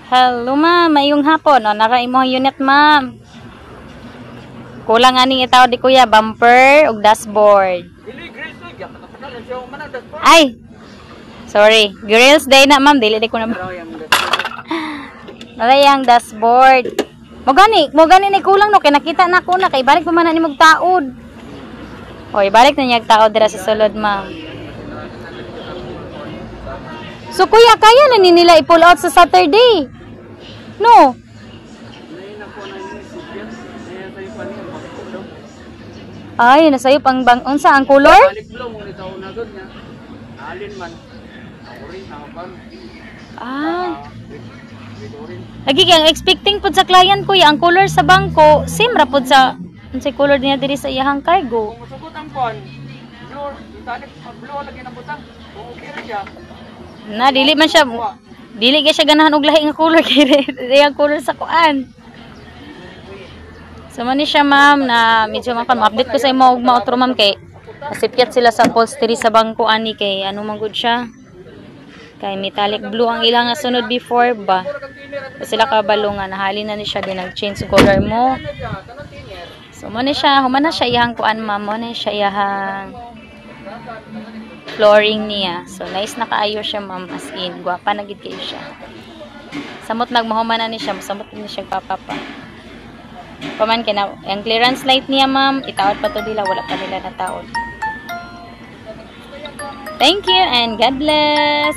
Hello ma'am, mayong hapon. O, nara imong unit ma'am. Kulang aning itaw di kuya, bumper ug dashboard. Ay. Sorry, grills day na ma'am, dili di ko na. Nara yang dashboard. Mo gani ni kulang no kay nakita na ko na kay balik pa man ni mog taod. Oy, balik na niya taod dira sa sulod ma'am. So kuya, kaya na ni nila i-pull out sa Saturday? No. Ay, nasayop ang bang unsa ang color? Ah. Lagi kang expecting pud sa client ko ang color sa bangko, same ra pud sa unsay color niya diri sa iyang cargo. Kung masugot ang kon, blue lagi na butang. Kung okay ra siya. Na dili man siya siya ganahan og lahi nga color kay iyang color sa kuan. So man ni siya ma'am na medyo ma-update ko sa imo og maotro ma'am kay nasipyat sila sa upholstery sa bangko ani kay ano man gud siya. Kay metallic blue ang ilang nga sunod before ba. So sila kabalo nga nahalin na ni siya din nag-change color mo. So mo ni siya, human na siya iyang kuan ma'am, mo ni siya iyang flooring niya. So nice na kaayo siya ma'am, as in gwapa na gid kay siya. Samot nagmahuman na ni siya, samot ni siya papapa. Paman kay na ang clearance light niya ma'am, itaod pa to nila, wala pa nila nataod. Thank you and God bless.